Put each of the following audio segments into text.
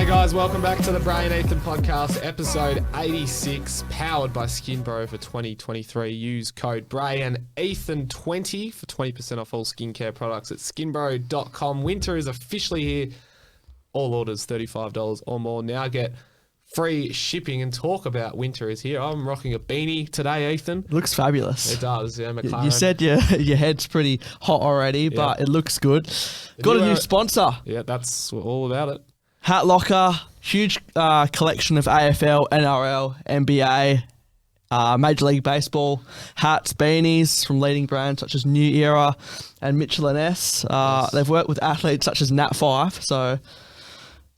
Guys, welcome back to the Bray and Ethan podcast, episode 86, powered by Skinbro for 2023. Use code Bray and Ethan20 for 20% off all skincare products at skinbro.com. Winter is officially here. All orders $35 or more now get free shipping, and talk about winter is here. I'm rocking a beanie today, Ethan. Looks fabulous. It does, yeah. McLaren. You said your head's pretty hot already, but it looks good. Got a new sponsor. Yeah, that's all about it. Hat Locker, huge collection of AFL, NRL, NBA, Major League Baseball hats, beanies from leading brands such as New Era and Mitchell & S. Yes. They've worked with athletes such as Nat Five, so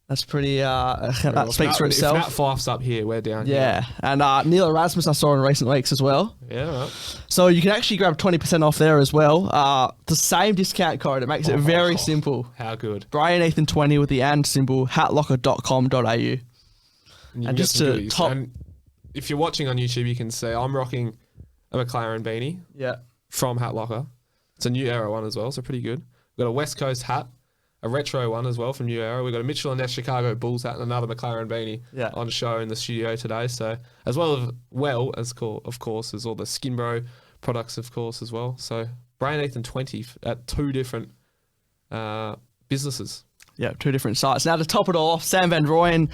that's pretty. That speaks for itself. If Nat Fife's up here, we're down here. Yeah, and Neil Erasmus I saw in recent weeks as well. Yeah, right. So you can actually grab 20% off there as well. The same discount code. It makes it very simple. How good. Brian Nathan 20 with the and symbol, hatlocker.com.au. And just to top... And if you're watching on YouTube, you can see I'm rocking a McLaren beanie from Hat Locker. It's a New Era one as well, so pretty good. We've got a West Coast hat, a retro one as well from New Era. We've got a Mitchell & S Chicago Bulls hat and another McLaren beanie on show in the studio today. So as of course, as all the Skinbro products, of course, as well. So Brian Nathan 20 at two different businesses. Yeah, two different sites. Now to top it all off, Sam Van Rooyen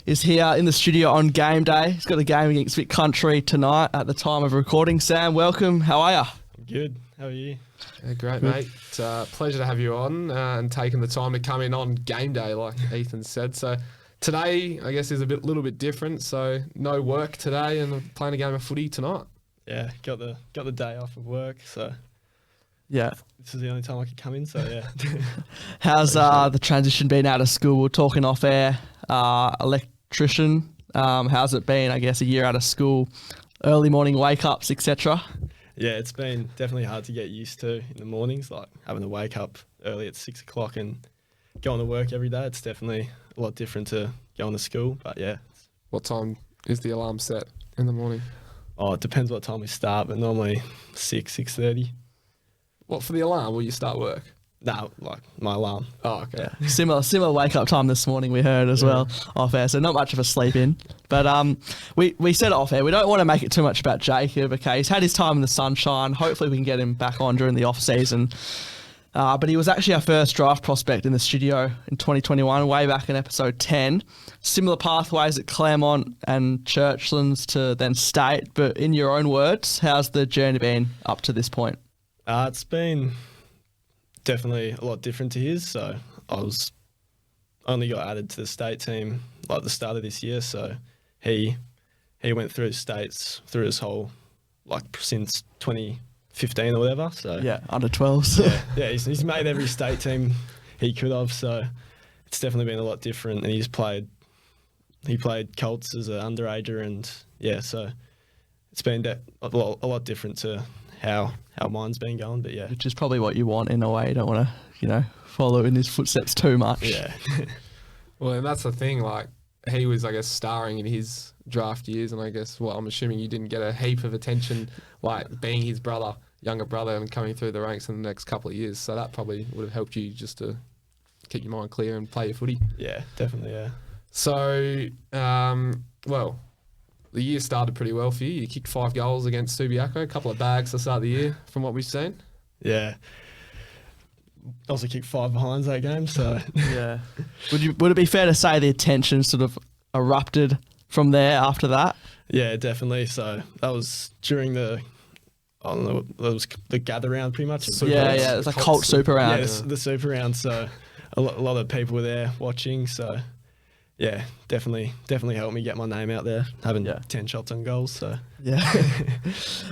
is here in the studio on game day. He's got a game against Vic Country tonight at the time of recording. Sam, welcome. How are you? I'm good. How are you? Yeah, great, mate. It's a pleasure to have you on and taking the time to come in on game day, like Ethan said. So today, I guess, is a little bit different. So no work today and playing a game of footy tonight. Yeah, got the day off of work, so yeah, this is the only time I could come in. So yeah. How's the transition been out of school? We're talking off air. Electrician. How's it been? I guess a year out of school, early morning wake ups, etc. Yeah, it's been definitely hard to get used to in the mornings, like having to wake up early at 6 o'clock and going to work every day. It's definitely a lot different to going to school, but yeah. What time is the alarm set in the morning? Oh, it depends what time we start, but normally 6:30. What, for the alarm? Will you start work? No, like my alarm. Oh, okay. Yeah. Similar wake up time this morning we heard as well off air, so not much of a sleep in. But we said it off air. We don't want to make it too much about Jacob. Okay, he's had his time in the sunshine. Hopefully we can get him back on during the off season. But he was actually our first draft prospect in the studio in 2021, way back in episode 10. Similar pathways at Claremont and Churchlands to then State. But in your own words, how's the journey been up to this point? It's been definitely a lot different to his. So I only got added to the state team like the start of this year. So he went through states through his whole, like, since 2015 or whatever. So yeah, under 12s. yeah, he's made every state team he could have. So it's definitely been a lot different. And he played Colts as an underager, and yeah, so it's been a lot different to how mine's been going, but yeah. Which is probably what you want in a way. You don't want to, follow in his footsteps too much. Yeah. Well, and that's the thing, like, he was, I guess, starring in his draft years, and I guess, I'm assuming you didn't get a heap of attention, like, being his younger brother, and coming through the ranks in the next couple of years, so that probably would have helped you just to keep your mind clear and play your footy. Yeah, definitely, yeah. So, the year started pretty well for you. You kicked 5 goals against Subiaco, a couple of bags to start the year from what we've seen. Yeah. Also kicked 5 behinds that game, so yeah. Would it be fair to say the attention sort of erupted from there after that? Yeah, definitely. So that was during that was the gather round pretty much. Yeah, it's like Colt Super Round. Yeah, the Super Round. So a lot of people were there watching. So yeah, definitely helped me get my name out there, having 10 shots on goals. So yeah.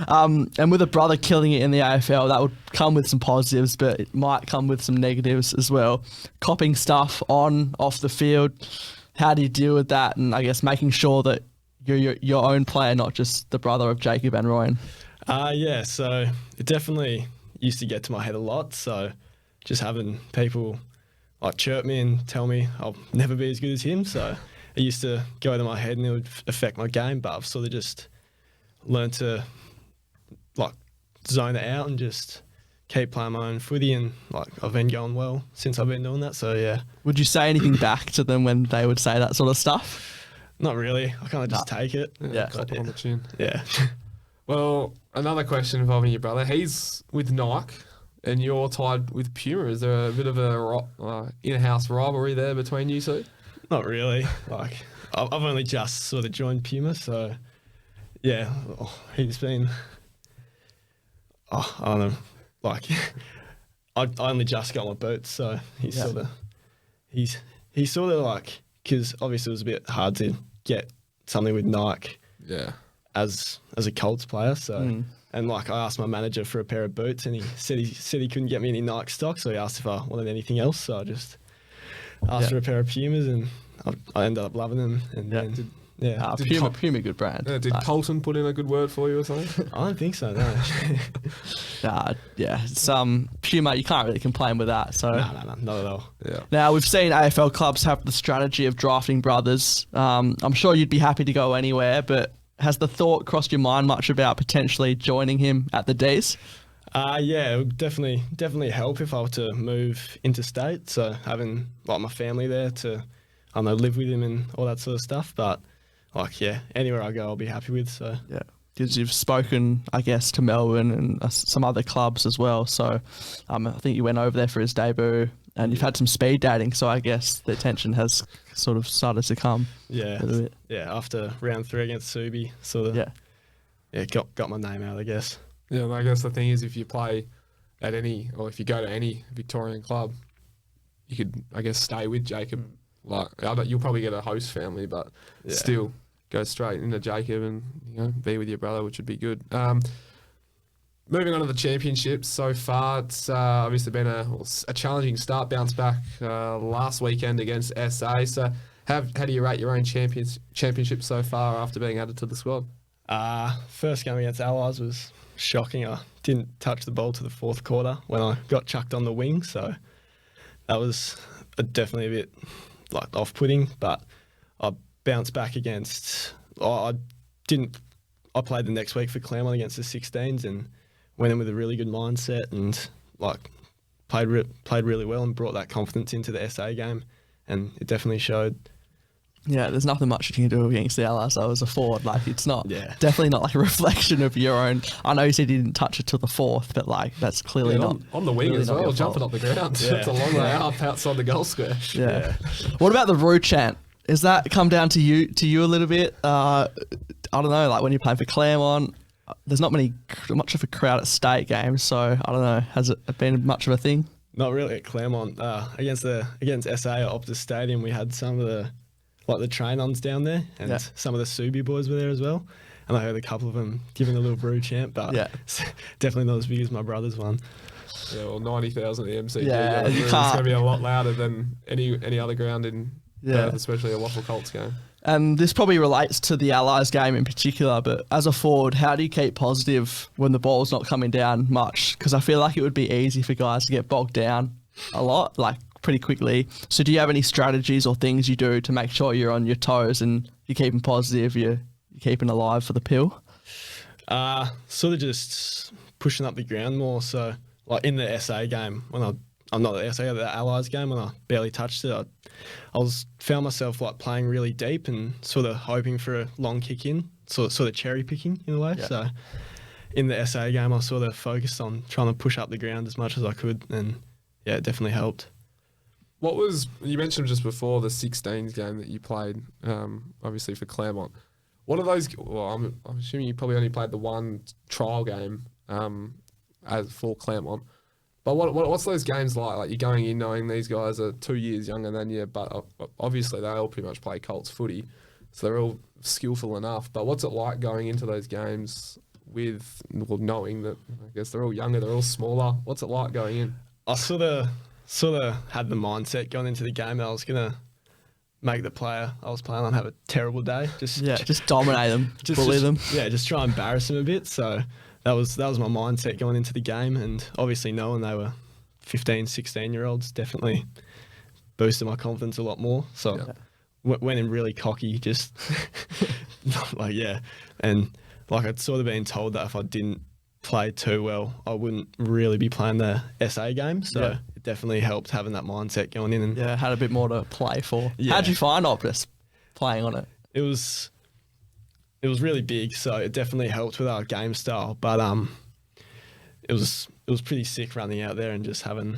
And with a brother killing it in the AFL, that would come with some positives, but it might come with some negatives as well. Copping stuff off the field. How do you deal with that? And I guess making sure that you're your own player, not just the brother of Jacob Van Rooyen. Yeah, so it definitely used to get to my head a lot. So just having people like chirp me and tell me I'll never be as good as him. So it used to go to my head and it would affect my game. But I've sort of just learned to like zone it out and just keep playing my own footy, and like I've been going well since I've been doing that. So yeah. Would you say anything back to them when they would say that sort of stuff? Not really. I kind of just take it. Yeah. Clap on the chin. Yeah. Well, another question involving your brother. He's with Nike, and you're tied with Puma. Is there a bit of a in-house rivalry there between you two? Not really. Like I've only just sort of joined Puma, so yeah, he's been. I don't know. Like I only just got my boots, so he's sort of like, because obviously it was a bit hard to get something with Nike. Yeah. As a Colts player, so and like I asked my manager for a pair of boots, and he said he couldn't get me any Nike stock, so he asked if I wanted anything else. So I just asked for a pair of Pumas, and I ended up loving them. And then, Puma, good brand. Did Colton put in a good word for you or something? I don't think so. No. Puma, you can't really complain with that. So No, not at all. Yeah. Now we've seen AFL clubs have the strategy of drafting brothers. I'm sure you'd be happy to go anywhere, but has the thought crossed your mind much about potentially joining him at the Dees? Yeah, it would definitely help if I were to move interstate. So having like my family there to, I don't know, live with him and all that sort of stuff. But like, yeah, anywhere I go, I'll be happy with. So yeah, because you've spoken, I guess, to Melbourne and some other clubs as well. So I think you went over there for his debut, and you've had some speed dating. So I guess the attention has sort of started to come. Yeah, a little bit. Yeah. After round 3 against Subi, sort of. Yeah, got my name out, I guess. Yeah, and I guess the thing is, if you play at any, or if you go to any Victorian club, you could, I guess, stay with Jacob. Like, you'll probably get a host family, but still go straight into Jacob and be with your brother, which would be good. Moving on to the championships so far, it's obviously been a challenging start. Bounce back last weekend against SA. So, how do you rate your own championship so far after being added to the squad? First game against Allies was shocking. I didn't touch the ball to the fourth quarter when I got chucked on the wing, so that was definitely a bit like off-putting. But I bounced back against. I played the next week for Claremont against the 16s and went in with a really good mindset and like played really well and brought that confidence into the SA game, and it definitely showed. Yeah, there's nothing much you can do against the Allies. I was a forward. Like, it's not definitely not like a reflection of your own. I know you said you didn't touch it to the fourth, but like that's clearly not on the wing really as well, jumping up the ground. Yeah. It's a long way up outside the goal square. Yeah. What about the Roo chant? Is that come down to you a little bit? I don't know. Like when you play for Claremont, there's not much of a crowd at state games, so I don't know. Has it been much of a thing? Not really at Claremont. Against SA at Optus Stadium, we had some of the train-ons down there, and some of the Subi boys were there as well. And I heard a couple of them giving a little brew chant, but definitely not as big as my brother's one. Yeah, well, 90,000 at the MCG. Yeah, it's going to be a lot louder than any other ground in Perth, especially a Waffle Colts game. And this probably relates to the Allies game in particular, but as a forward, how do you keep positive when the ball's not coming down much? Because I feel like it would be easy for guys to get bogged down a lot, like pretty quickly. So do you have any strategies or things you do to make sure you're on your toes and you're keeping positive, you're keeping alive for the pill? Sort of just pushing up the ground more. So like in the SA game, when I'm not the SA, the Allies game, when I barely touched it, I found myself like playing really deep and sort of hoping for a long kick in, sort of cherry picking in a way. Yeah. So in the SA game, I sort of focused on trying to push up the ground as much as I could, and yeah, it definitely helped. You mentioned just before the 16s game that you played, obviously for Claremont. What are those? Well, I'm assuming you probably only played the one trial game as for Claremont. But what's those games like? Like you're going in knowing these guys are 2 years younger than you, but obviously they all pretty much play Colts footy, so they're all skillful enough. But what's it like going into those games with knowing that I guess they're all younger, they're all smaller? What's it like going in? I sort of had the mindset going into the game that I was gonna make the player I was playing on have a terrible day. Just dominate them, bully them. Yeah, just try and embarrass them a bit. So that was my mindset going into the game, and obviously knowing they were 15, 16-year-olds definitely boosted my confidence a lot more. So went in really cocky, just and like I'd sort of been told that if I didn't played too well, I wouldn't really be playing the SA game. So it definitely helped having that mindset going in. And had a bit more to play for. Yeah. How'd you find Optus playing on it? It was really big, so it definitely helped with our game style. But it was pretty sick running out there and just having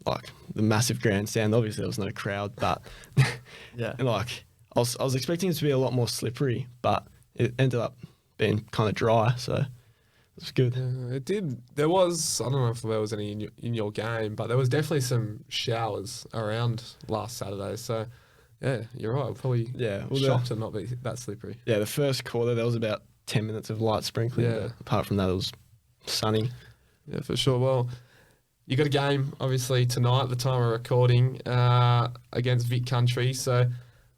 like the massive grandstand. Obviously, there was no crowd, but and like I was expecting it to be a lot more slippery, but it ended up being kind of dry. So it was good. It did. There was, I don't know if there was any in your game, but there was definitely some showers around last Saturday. So, yeah, you're right. Probably shocked to not be that slippery. Yeah, the first quarter, there was about 10 minutes of light sprinkling. Yeah. Apart from that, it was sunny. Yeah, for sure. Well, you got a game, obviously, tonight at the time of recording against Vic Country. So,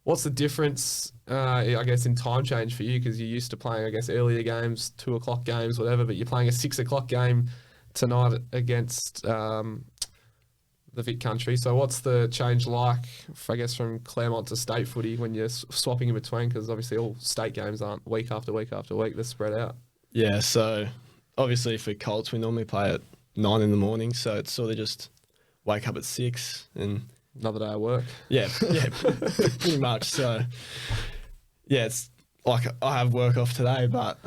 what's the difference, I guess, in time change for you? Because you're used to playing, I guess, earlier games, 2 o'clock games, whatever, but you're playing a 6 o'clock game tonight against the Vic Country. So what's the change like, I guess, from Claremont to state footy when you're swapping in between? Because obviously all state games aren't week after week after week. They're spread out. Yeah, so obviously for Colts, we normally play at 9 in the morning, so it's sort of just wake up at 6 and... Another day at work. Yeah, pretty much. So, yeah, it's like I have work off today, but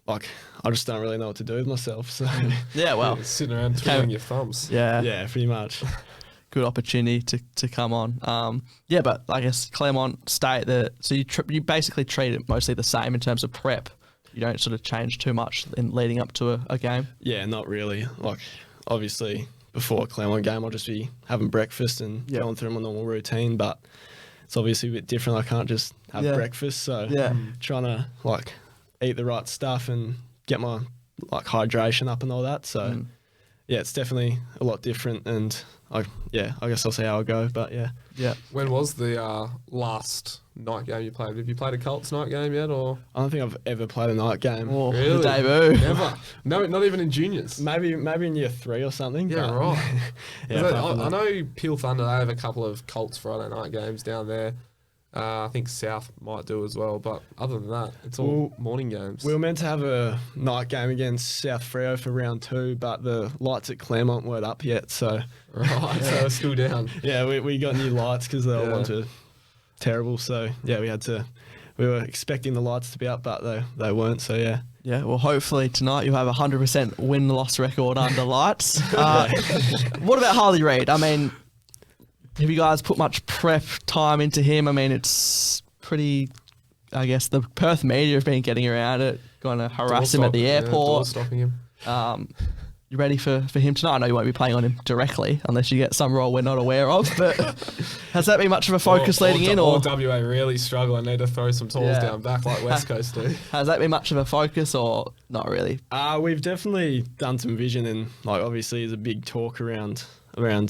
like I just don't really know what to do with myself. So, yeah, well, you're sitting around twiddling your thumbs. Yeah, pretty much. Good opportunity to come on. Yeah, but I guess Claremont State, so you basically treat it mostly the same in terms of prep. You don't sort of change too much in leading up to a game. Yeah, not really. Like obviously, before a Claremont game, I'll just be having breakfast and going through my normal routine, but it's obviously a bit different. I can't just have breakfast, so trying to like eat the right stuff and get my like hydration up and all that. So yeah, it's definitely a lot different, and I guess I'll see how I go. But yeah. When was the last night game you played? Have you played a Colts night game yet, or? I don't think I've ever played a night game. Oh, really? The debut. Never. No, not even in juniors. Maybe in year 3 or something. Yeah, but right. yeah, I know Peel Thunder, they have a couple of Colts Friday night games down there. I think South might do as well, but other than that, it's all morning games. We were meant to have a night game against South Freo for round 2, but the lights at Claremont weren't up yet, so... Right, so it's still down. Yeah, we got new lights because the old ones were terrible, so yeah, we were expecting the lights to be up, but they weren't, so yeah. Yeah, well, hopefully tonight you'll have a 100% win-loss record under lights. What about Harley Reid? I mean... Have you guys put much prep time into him? I mean, it's pretty, I guess, the Perth media have been getting around it, going to harass him at the airport. Stopping him. You ready for him tonight? I know you won't be playing on him directly unless you get some role we're not aware of, but has that been much of a focus leading in? Or WA really struggle and need to throw some tools down back like West Coast do. Has that been much of a focus or not really? We've definitely done some vision, and like obviously there's a big talk around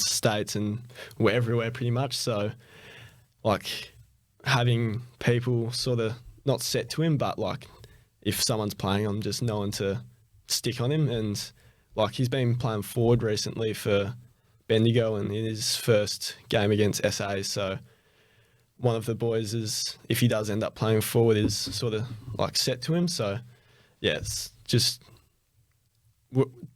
states, and we're everywhere pretty much. So like having people sort of not set to him, but like if someone's playing on, just knowing to stick on him. And like he's been playing forward recently for Bendigo and in his first game against SA. So one of the boys is, if he does end up playing forward, is sort of like set to him. So yeah, it's just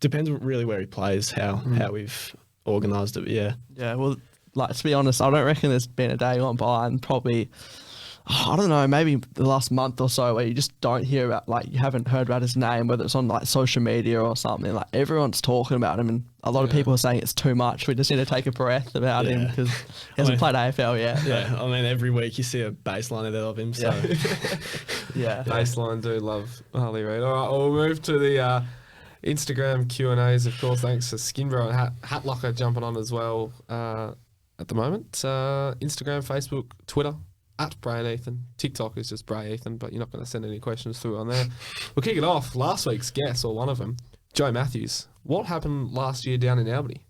depends really where he plays, how we've organised it. But yeah. Well, like to be honest, I don't reckon there's been a day gone by, and probably I don't know, maybe the last month or so where you just don't hear about, like you haven't heard about his name, whether it's on like social media or something. Like everyone's talking about him, and a lot of people are saying it's too much. We just need to take a breath about him because he hasn't played AFL yet. Yeah, I mean every week you see a baseline of him. So baseline do love Harley Reid. All right, we'll move to the Instagram Q&As, of course. Thanks to Skinbro and Hat Locker jumping on as well at the moment. Instagram, Facebook, Twitter, at Bray and Ethan. TikTok is just Bray Ethan, but you're not going to send any questions through on there. We'll kick it off. Last week's guest, or one of them, Joe Matthews. What happened last year down in Albany?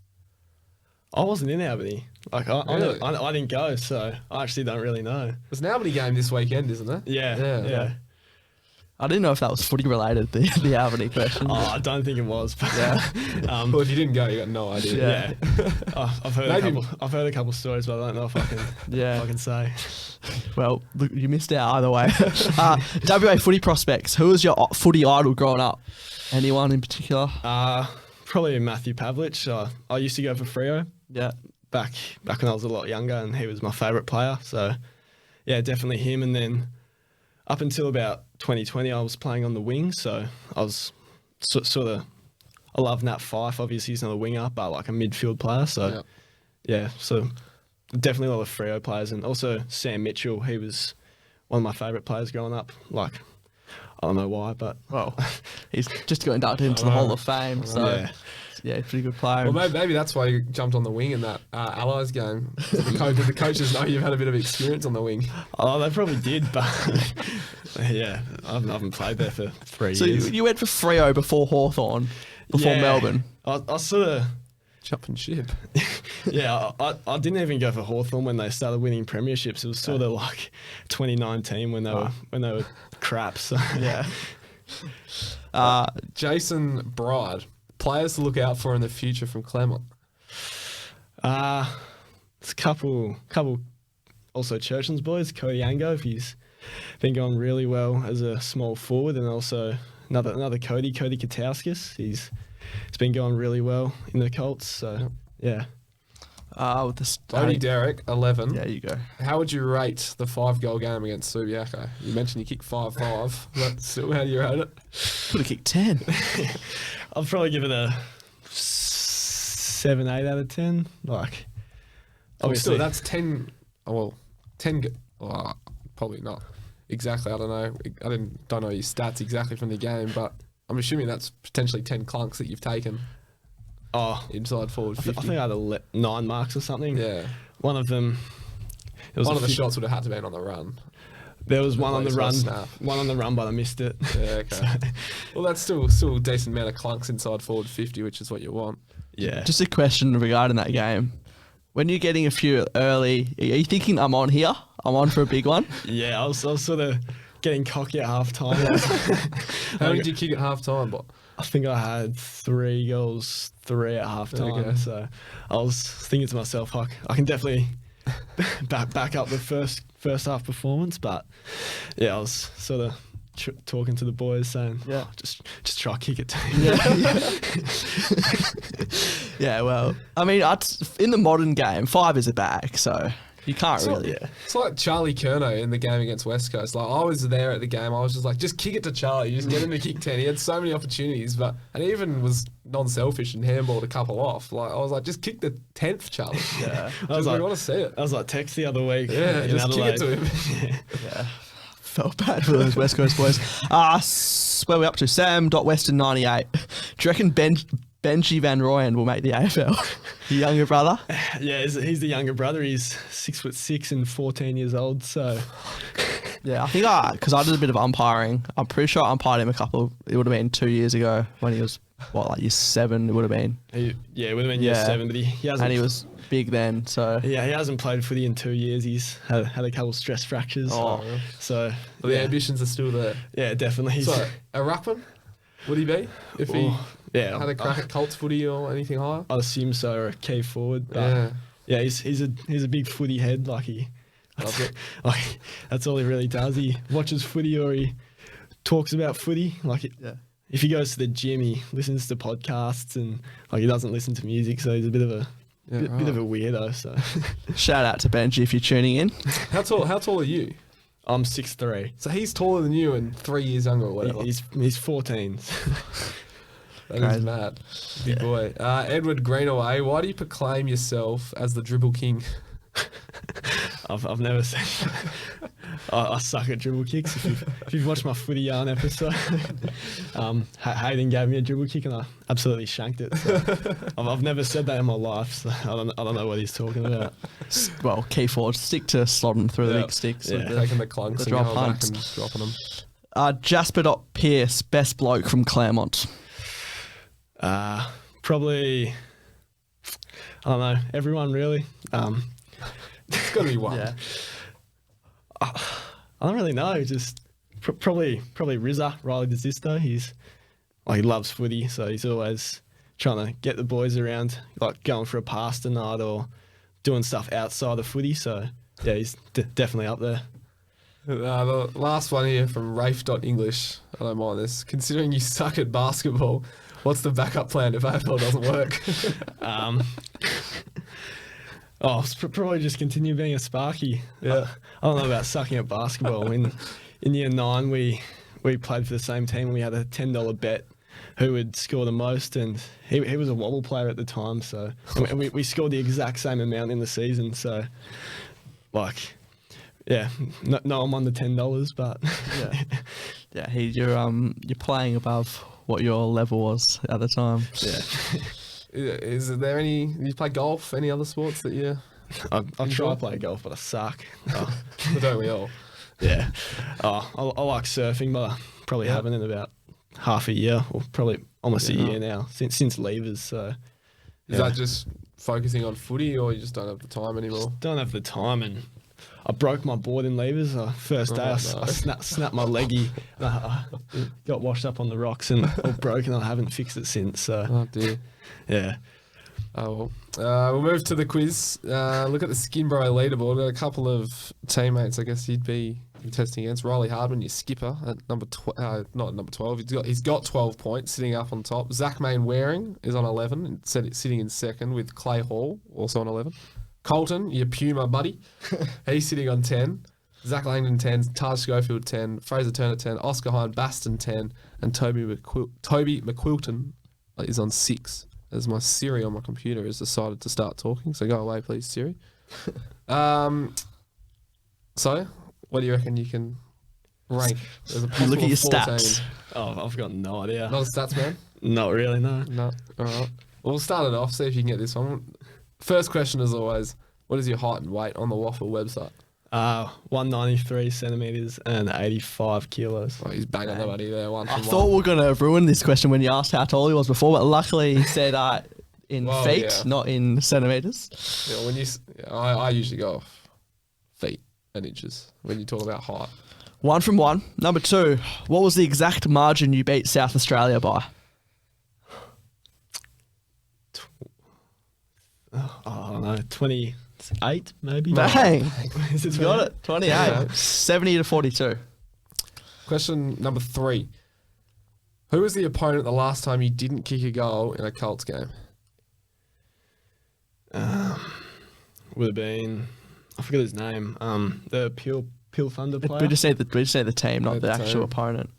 I wasn't in Albany. Like Really? I didn't go, so I actually don't really know. There's an Albany game this weekend, isn't there? Yeah. I didn't know if that was footy related, the Albany question. Oh, I don't think it was. But Yeah. Well, if you didn't go, you got no idea. Yeah. I've heard a couple stories, but I don't know if I can. Yeah. If I can say. Well, look, you missed out either way. WA footy prospects. Who was your footy idol growing up? Anyone in particular? Probably Matthew Pavlich. I used to go for Freo. Yeah. Back when I was a lot younger, and he was my favourite player. So, yeah, definitely him. And then up until about 2020, I was playing on the wing. So I was sort of. I love Nat Fyfe. Obviously, he's not a winger, but like a midfield player. So, yeah. So definitely a lot of Freo players, and also Sam Mitchell. He was one of my favourite players growing up. Like, I don't know why, but well, he's just got inducted into the Hall of Fame. So yeah, pretty good player. Well, maybe that's why you jumped on the wing in that Allies game. Did the coaches know you've had a bit of experience on the wing? Oh, they probably did, but yeah, I haven't played there for 3 So years. you went for Freo before Hawthorn, before Melbourne. I sort of. Jumping ship. Yeah, I didn't even go for Hawthorn when they started winning premierships. It was sort of like 2019 when they were crap. So Yeah. Jason Bride, players to look out for in the future from Claremont. It's a couple also Churchland's boys. Cody Angove, he's been going really well as a small forward, and also another Cody Katauskas. He's been going really well in the Colts. So yeah. With the Bodie Derek, 11. Yeah, you go. How would you rate the 5-goal game against Subiaco? You mentioned you kicked 5-5, but still, how do you rate it? Would have kicked 10. I'll probably give it a 7, 8 out of 10. Like, obviously, that's 10. Well, 10. Probably not exactly. I don't know. Don't know your stats exactly from the game, but I'm assuming that's potentially 10 clunks that you've taken. Oh, inside forward 50. I think I had 9 marks or something. Yeah. One of them. One of the shots would have had to be on the run. There was one on the run. Snap. One on the run, but I missed it. Yeah, okay. Well, that's still a decent amount of clunks inside forward 50, which is what you want. Yeah. Just a question regarding that game. When you're getting a few early, are you thinking I'm on here? I'm on for a big one? Yeah, I was sort of getting cocky at half time. How did you kick at half time, Bob? I think I had 3 goals, 3 at half time. Okay. So I was thinking to myself, I can definitely back up the first half performance. But yeah, I was sort of talking to the boys saying, just try kick it to him. Yeah, well, I mean, in the modern game, 5 is a bag, so you can't really. It's like Charlie Curnow in the game against West Coast. Like, I was there at the game. I was just like, just kick it to Charlie. Just get him to kick 10. He had so many opportunities, and he even was non-selfish and handballed a couple off. Like, I was like, just kick the 10th, Charlie. Yeah. I was like, I want to see it. I was like, text the other week. Yeah, just Adelaide. kick it to him. Yeah. Felt bad for those West Coast boys. Where are we up to? Sam.Weston98. Do you reckon Benji Van Rooyen will make the AFL? The younger brother? Yeah, he's the younger brother. He's 6'6" and 14 years old. So, yeah, I think because I did a bit of umpiring. I'm pretty sure I umpired him it would have been 2 years ago when he was, like year 7 it would have been. It would have been year 7, but he hasn't. And he was big then, so. Yeah, he hasn't played footy in 2 years. He's had a couple of stress fractures. So But the ambitions are still there. Yeah, definitely. So, a ruckman, would he be? If he had a crack at Colts footy or anything higher? I'd assume so, or a key forward. But yeah, he's a big footy head. Like that's all he really does. He watches footy or he talks about footy. If he goes to the gym, he listens to podcasts and he doesn't listen to music. So he's a bit of a bit of a weirdo. So shout out to Benji if you're tuning in. How tall are you? I'm 6'3". So he's taller than you and 3 years younger or whatever. He's 14. That is mad. Big boy. Edward Greenaway, why do you proclaim yourself as the dribble king? I've never said I suck at dribble kicks. If you've watched my footy yarn episode, Hayden gave me a dribble kick and I absolutely shanked it. So I've never said that in my life. So I don't know what he's talking about. Well, key forward, stick to slodding through the big sticks. Taking the clunks and drop going back hunts. and dropping them. Jasper.Pierce, best bloke from Claremont. Probably, I don't know, everyone really. It's got to be one. Yeah. I don't really know. Just Probably Rizza, Riley Desisto. He loves footy, so he's always trying to get the boys around, like going for a pass tonight or doing stuff outside of footy. So yeah, he's definitely up there. The last one here from Rafe.English. I don't mind this. Considering you suck at basketball, what's the backup plan if AFL doesn't work? Probably just continue being a Sparky. Yeah. I don't know about sucking at basketball. In year 9, we played for the same team and we had a $10 bet who would score the most, and he was a wobble player at the time. So and we scored the exact same amount in the season. So like, yeah, no one won the $10, but yeah, you're playing above what your level was at the time. Yeah. Is there any? You play golf? Any other sports that you? I try to play golf, but I suck. Well, don't we all? Yeah. I like surfing, but I probably haven't in about half a year, or probably almost a year now since leavers. So is that just focusing on footy, or you just don't have the time anymore? Don't have the time, and I broke my board in levers. First day, I snapped my leggy. And I got washed up on the rocks and all broken. I haven't fixed it since. So. Oh dear. Yeah. Oh well. We'll move to the quiz. Look at the Skinbro leaderboard. Got a couple of teammates. I guess you'd be testing against. Riley Hardman, your skipper at number not at number 12. He's got 12 points, sitting up on top. Zach Main Waring is on 11, and sitting in second with Clay Hall also on 11. Colton, your Puma buddy, he's sitting on 10. Zach Langdon 10, Taj Schofield 10, Fraser Turner 10, Oscar Hine Baston 10, and Toby McQuilton is on 6. As my Siri on my computer has decided to start talking, so go away, please, Siri. So, what do you reckon you can rank as a possible Look at your 14? stats. Oh, I've got no idea. Not a stats man? Not really, no. No. All right. Well, we'll start it off, see if you can get this one. First question, as always, what is your height and weight on the Waffle website? 193 centimetres and 85 kilos. Oh, he's banging the money there. I thought we were going to ruin this question when you asked how tall he was before, but luckily he said in feet, not in centimetres. Yeah, I usually go off feet and inches when you talk about height. 1 from 1. Number 2, what was the exact margin you beat South Australia by? I don't know, 28 maybe? Bang! Is it Got it, 28. Yeah. 70 to 42. Question number 3. Who was the opponent the last time you didn't kick a goal in a Colts game? Would have been, I forget his name, the Peel Thunder player. We just say the team, not the actual team. opponent.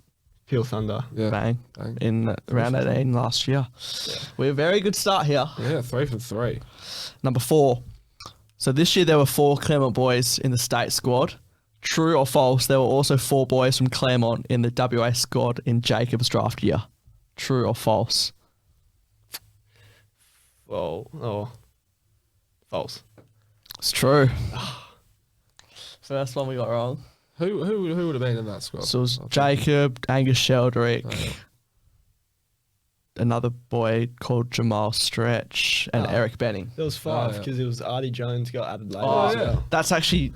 Peel Thunder. Yeah. Bang. In round 18 last year. Yeah. We're a very good start here. Yeah, 3 from 3. Number 4. So this year there were 4 Claremont boys in the state squad. True or false, there were also 4 boys from Claremont in the WA squad in Jacob's draft year. True or false? False. It's true. First one we got wrong. Who would have been in that squad? So it was Jacob, Angus Sheldrick, another boy called Jamal Stretch, and Eric Benning. There was 5 because it was Artie Jones got added later. That's actually...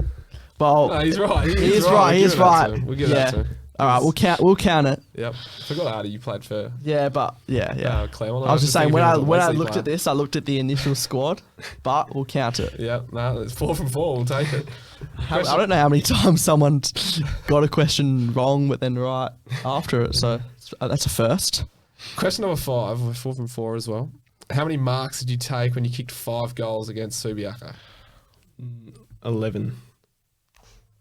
Well, no, he's right. He is right. We'll give that to him. All right, we'll count it. Yep. Forgot Artie, you played for... Yeah. Claremont. I was just saying, when I looked at this, I looked at the initial squad, but we'll count it. Yeah, no, it's 4 from 4. We'll take it. I don't know how many times someone's got a question wrong, but then right after it. So that's a first. Question number 5. We're 4 from 4 as well. How many marks did you take when you kicked 5 goals against Subiaco? 11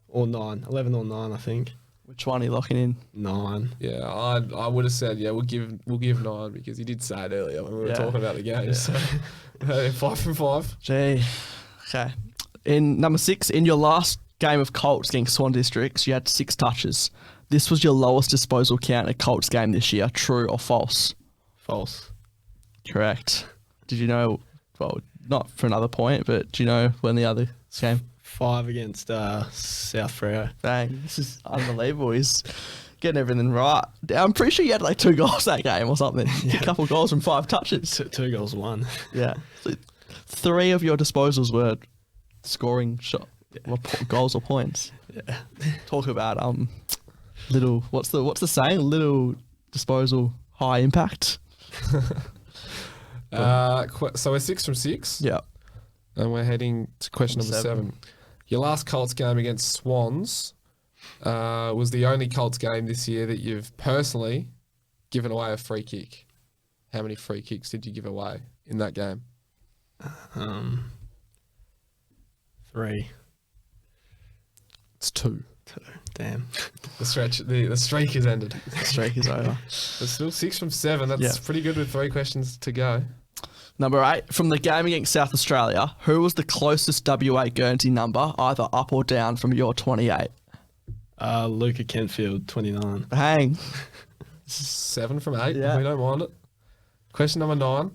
or 9. 11 or 9, I think. Which one are you locking in? 9. Yeah, I would have said we'll give 9 because he did say it earlier when we were talking about the game. Yeah. So 5 from 5. Gee. Okay. In number 6, in your last game of Colts against Swan Districts, you had 6 touches. This was your lowest disposal count in a Colts game this year. True or false? False. Correct. Did you know? Well, not for another point, but do you know when the other game? 5 against South Freo. Bang. This is unbelievable. He's getting everything right. I'm pretty sure you had like 2 goals that game or something. A couple of goals from 5 touches. 2 goals, 1. Yeah. So 3 of your disposals were scoring goals or points. Yeah. Talk about Little, what's the saying? Little disposal, high impact. So we're 6 from 6. Yeah. And we're heading to question number 7. Your last Colts game against Swans was the only Colts game this year that you've personally given away a free kick. How many free kicks did you give away in that game? 3. It's 2. Damn. The streak is ended. The streak is over. It's still 6 from 7. That's pretty good with 3 questions to go. Number 8, from the game against South Australia, who was the closest WA Guernsey number, either up or down from your 28? Luca Kentfield, 29. Bang. 7 from 8. Yeah. We don't mind it. Question number 9.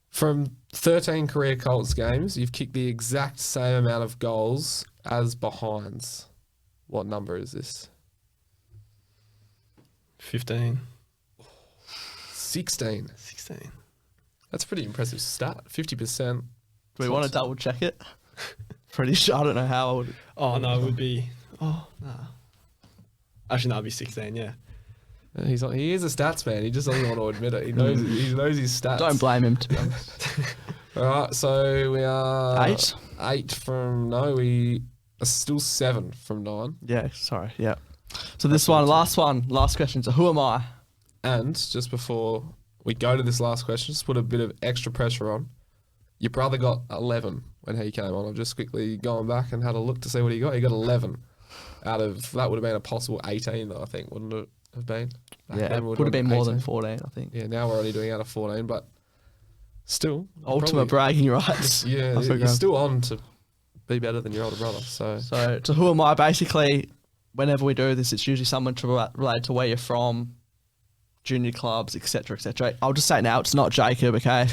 From 13 career Colts games, you've kicked the exact same amount of goals as behinds. What number is this? 15. 16. 16. That's a pretty impressive stat. 50%. Do we want to double check it? Pretty sure. I don't know how I would. Oh, no, it would be... Oh, no. Actually, no, it'd be 16, yeah. He is a stats man. He just doesn't want to admit it. He knows his stats. Don't blame him, to be honest. All right, so we are 8? 8 from... No, we are still 7 from 9. Yeah, sorry. Yeah. So this last question. So who am I? And just before we go to this last question, just put a bit of extra pressure on. Your brother got 11 when he came on. I've just quickly gone back and had a look to see what he got. He got 11 out of... That would have been a possible 18, though, I think, wouldn't it have been? Yeah, it would have been more than 14, I think. Yeah, now we're only doing out of 14, but still... Ultimate bragging rights. Yeah, you're still on to be better than your older brother. So who am I? Basically, whenever we do this, it's usually someone related to where you're from, junior clubs, etc., etc. I'll just say it now, it's not Jacob, okay?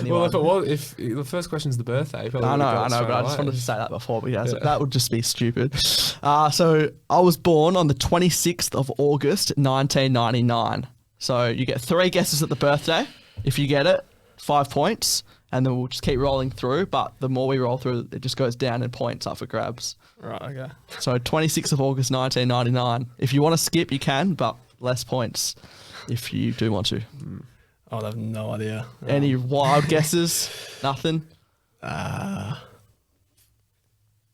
Well, if the first question's the birthday, I know, but I just wanted to say that before because that would just be stupid. So I was born on the 26th of August, 1999. So you get 3 guesses at the birthday. If you get it, 5 points, and then we'll just keep rolling through. But the more we roll through, it just goes down in points up for grabs. Right, okay. So 26th of August, 1999. If you want to skip, you can, but less points if you do want to. I have no idea. Any wild guesses? Nothing?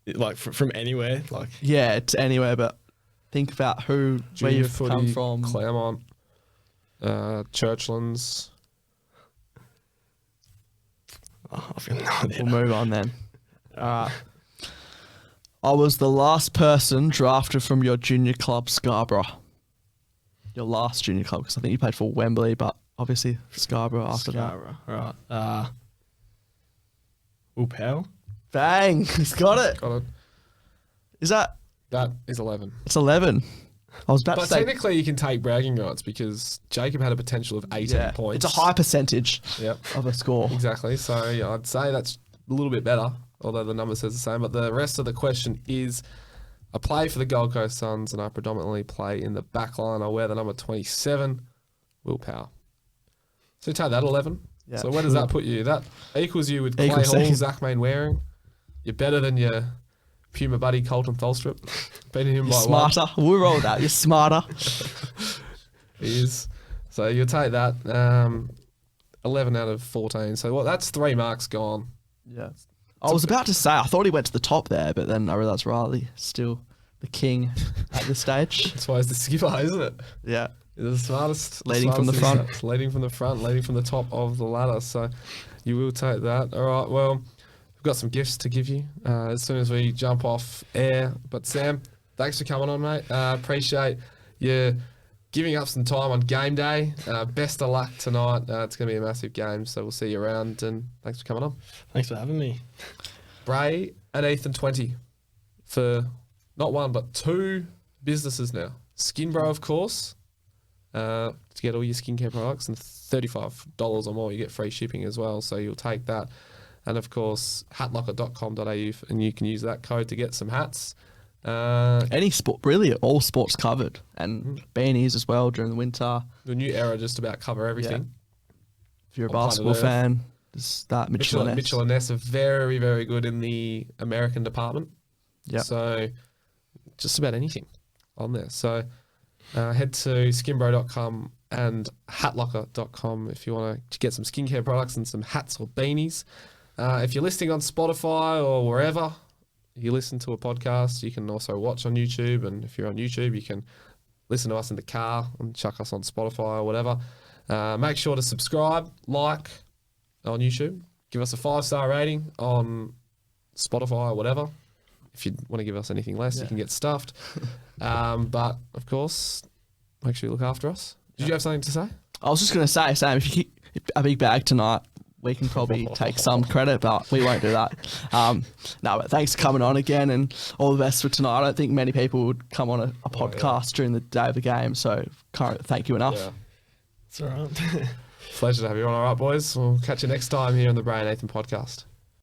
Like from anywhere? Like Yeah, it's anywhere, but think about where you've come from. Claremont, Churchlands. I've got no idea. We'll move on then. I was the last person drafted from your junior club, Scarborough. Your last junior club, because I think you played for Wembley, but obviously Scarborough after that. Right. Will Powell? Bang! He's got it. Got it. Is that? That is 11. It's 11. I was about to But say. technically you can take bragging rights because Jacob had a potential of 18 points. It's a high percentage Yep. of a score. Exactly. So yeah, I'd say that's a little bit better, although the number says the same. But the rest of the question is, I play for the Gold Coast Suns and I predominantly play in the back line. I wear the number 27, Will Power. So take that 11. Yeah, so where does that put you? That equals you with Clay Equals Hall, second. Zach Mainwaring. You're better than your Puma buddy Colton Tholstrup. Beating him You're by smarter. We'll roll that. You're smarter. He is. So you'll take that. 11 out of 14. So that's 3 marks gone. Yeah. I was about to say, I thought he went to the top there, but then I realised Riley still the king at this stage. That's why he's the skipper, isn't it? Yeah. He's the smartest. Leading from the front. Leading from the front, leading from the top of the ladder. So you will take that. All right, well, we've got some gifts to give you as soon as we jump off air. But Sam, thanks for coming on, mate. Appreciate you giving up some time on game day. Best of luck tonight. It's going to be a massive game, so we'll see you around. And thanks for coming on. Thanks for having me. Bray and Ethan 20 for not 1 but 2 businesses now. Skinbro, of course, to get all your skincare products, and $35 or more you get free shipping as well. So you'll take that. And of course, hatlocker.com.au, and you can use that code to get some hats. Any sport, really, all sports covered, and beanies as well during the winter. The new era just about cover everything. If you're a On basketball planet Earth. fan, just that Mitchell and Ness. Mitchell and Ness are very, very good in the American department. Yeah. So just about anything. on there. So head to skinbro.com and hatlocker.com if you want to get some skincare products and some hats or beanies. If you're listening on Spotify or wherever you listen to a podcast, you can also watch on YouTube. And if you're on YouTube, you can listen to us in the car and chuck us on Spotify or whatever. Make sure to subscribe, like on YouTube. Give us a 5-star rating on Spotify or whatever. If you want to give us anything less, you can get stuffed. But, of course, make sure you look after us. Did you have something to say? I was just going to say, Sam, if you keep a big bag tonight, we can probably take some credit, but we won't do that. No, but thanks for coming on again and all the best for tonight. I don't think many people would come on a podcast during the day of the game, so can't thank you enough. Yeah. It's all right. Pleasure to have you on. All right, boys. We'll catch you next time here on the Bray and Nathan podcast.